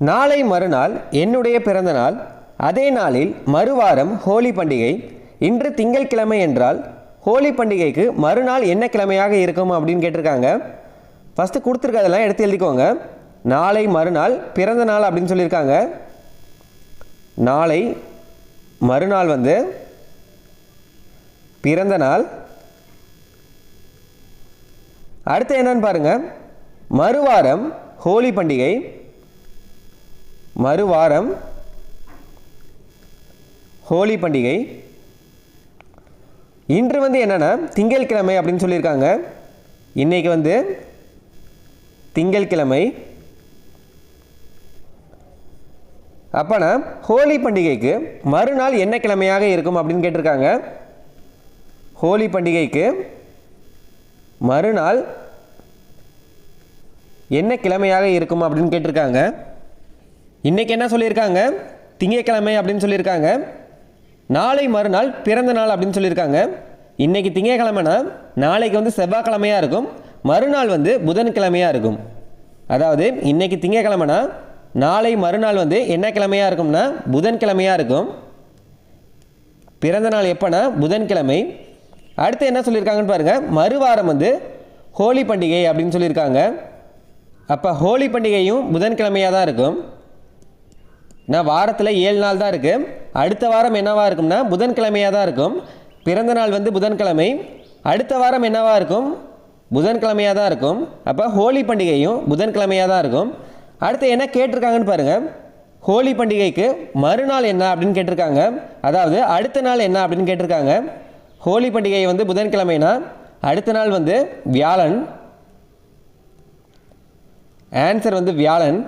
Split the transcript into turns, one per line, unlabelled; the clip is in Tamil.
நாளை மறுநாள் என்னுடைய பிறந்த நாள். அதே நாளில் மறுவாரம் ஹோலி பண்டிகை. இன்று திங்கட்கிழமை என்றால் ஹோலி பண்டிகைக்கு மறுநாள் என்ன கிழமையாக இருக்கும் அப்படின்னு கேட்டிருக்காங்க. ஃபஸ்ட்டு கொடுத்துருக்கதெல்லாம் எடுத்து எழுதிக்கோங்க. நாளை மறுநாள் பிறந்த நாள் அப்படின்னு சொல்லியிருக்காங்க. நாளை மறுநாள் வந்து பிறந்த நாள். அடுத்து என்னன்னு பாருங்கள், மறுவாரம் ஹோலி பண்டிகை. மறுவாரம் ஹோலி பண்டிகை. இன்று வந்து என்னென்னா திங்கட்கிழமை அப்படின்னு சொல்லியிருக்காங்க. இன்றைக்கி வந்து திங்கட்கிழமை. அப்போனா ஹோலி பண்டிகைக்கு மறுநாள் என்ன கிழமையாக இருக்கும் அப்படின்னு கேட்டிருக்காங்க. ஹோலி பண்டிகைக்கு மறுநாள் என்ன கிழமையாக இருக்கும் அப்படின்னு கேட்டிருக்காங்க. இன்றைக்கி என்ன சொல்லியிருக்காங்க, திங்கட்கிழமை அப்படின்னு சொல்லியிருக்காங்க. நாளை மறுநாள் பிறந்த நாள் அப்படின்னு சொல்லியிருக்காங்க. இன்றைக்கி திங்கட்கிழமைனா நாளைக்கு வந்து செவ்வாய்க்கிழமையாக இருக்கும், மறுநாள் வந்து புதன்கிழமையாக இருக்கும். அதாவது இன்றைக்கி திங்கட்கிழமைனா நாளை மறுநாள் வந்து என்ன கிழமையாக இருக்கும்னா புதன்கிழமையாக இருக்கும். பிறந்த நாள் எப்போனா புதன்கிழமை. அடுத்து என்ன சொல்லியிருக்காங்கன்னு பாருங்கள், மறுவாரம் வந்து ஹோலி பண்டிகை அப்படின்னு சொல்லியிருக்காங்க. அப்போ ஹோலி பண்டிகையும் புதன்கிழமையாக தான் இருக்கும். நான் வாரத்தில் 7 நாள் தான் இருக்குது. அடுத்த வாரம் என்னவாக இருக்கும்னா புதன்கிழமையாக தான் இருக்கும். பிறந்த நாள் வந்து புதன்கிழமை. அடுத்த வாரம் என்னவாக இருக்கும், புதன்கிழமையாக தான் இருக்கும். அப்போ ஹோலி பண்டிகையும் புதன்கிழமையாக தான் இருக்கும். அடுத்து என்ன கேட்டிருக்காங்கன்னு பாருங்கள், ஹோலி பண்டிகைக்கு மறுநாள் என்ன அப்படின்னு கேட்டிருக்காங்க. அதாவது அடுத்த நாள் என்ன அப்படின்னு கேட்டிருக்காங்க. ஹோலி பண்டிகை வந்து புதன்கிழமைனா அடுத்த நாள் வந்து வியாழன். ஆன்சர் வந்து வியாழன்.